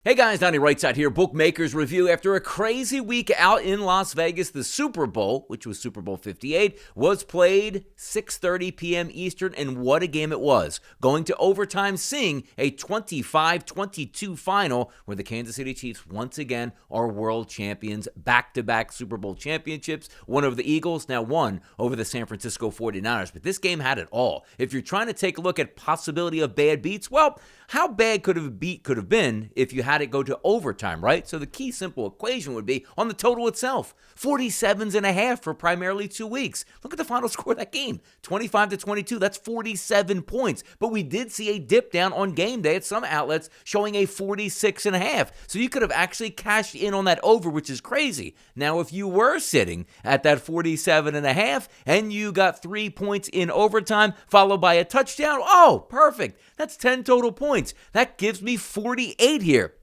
Hey guys, Donnie RightSide here, Bookmakers Review. After a crazy week out in Las Vegas, the Super Bowl, which was Super Bowl LVIII, was played 6:30 p.m. Eastern, and what a game it was. Going to overtime, seeing a 25-22 final where the Kansas City Chiefs once again are world champions, back-to-back Super Bowl championships. One over the Eagles, now one over the San Francisco 49ers. But this game had it all. If you're trying to take a look at possibility of bad beats, well, how bad could have been if you had it go to overtime, right? So the key simple equation would be on the total itself. 47.5 for primarily 2 weeks. Look at the final score of that game. 25-22. That's 47 points. But we did see a dip down on game day at some outlets showing a 46.5. So you could have actually cashed in on that over, which is crazy. Now, if you were sitting at that 47.5 and you got 3 points in overtime followed by a touchdown, oh, perfect. That's 10 total points. That gives me 48 here.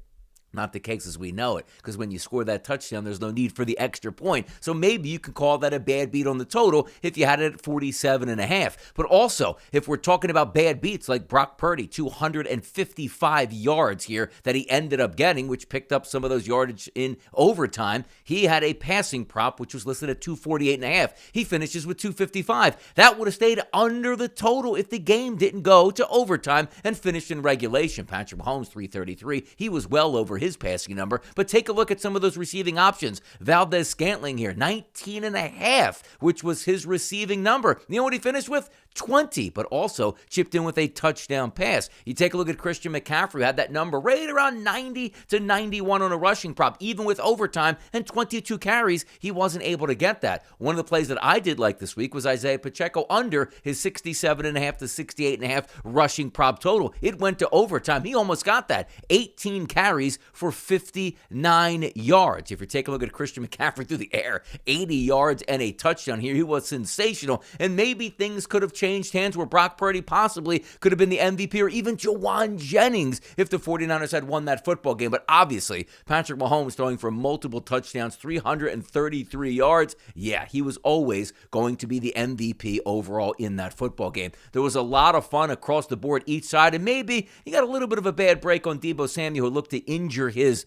Not the case as we know it, because when you score that touchdown, there's no need for the extra point. So maybe you can call that a bad beat on the total if you had it at 47.5. But also, if we're talking about bad beats like Brock Purdy, 255 yards here that he ended up getting, which picked up some of those yardage in overtime. He had a passing prop, which was listed at 248.5. He finishes with 255. That would have stayed under the total if the game didn't go to overtime and finished in regulation. Patrick Mahomes, 333. He was well over his passing number, but take a look at some of those receiving options. Valdez-Scantling here, 19.5, which was his receiving number. You know what he finished with? 20, but also chipped in with a touchdown pass. You take a look at Christian McCaffrey, who had that number right around 90 to 91 on a rushing prop, even with overtime and 22 carries, he wasn't able to get that. One of the plays that I did like this week was Isaiah Pacheco under his 67.5 to 68.5 rushing prop total. It went to overtime. He almost got that. 18 carries for 59 yards. If you take a look at Christian McCaffrey through the air, 80 yards and a touchdown here. He was sensational, and maybe things could have changed hands where Brock Purdy possibly could have been the MVP, or even Jawan Jennings if the 49ers had won that football game. But obviously, Patrick Mahomes throwing for multiple touchdowns, 333 yards. Yeah, he was always going to be the MVP overall in that football game. There was a lot of fun across the board each side, and maybe he got a little bit of a bad break on Deebo Samuel, who looked to injure his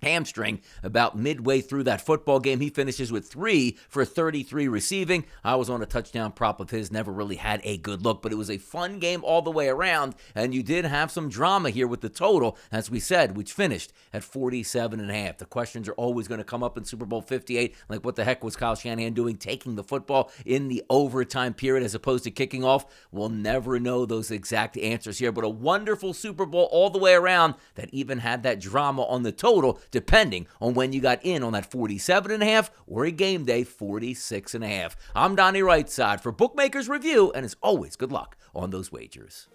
hamstring about midway through that football game. He finishes with 3 for 33 receiving. I was on a touchdown prop of his, never really had a good look, but it was a fun game all the way around, and you did have some drama here with the total, as we said, which finished at 47.5. The questions are always going to come up in Super Bowl LVIII, like what the heck was Kyle Shanahan doing taking the football in the overtime period as opposed to kicking off? We'll never know those exact answers here, but a wonderful Super Bowl all the way around that even had that drama on the total, depending on when you got in on that 47.5 or a game day 46.5. I'm Donnie RightSide for Bookmakers Review, and as always, good luck on those wagers.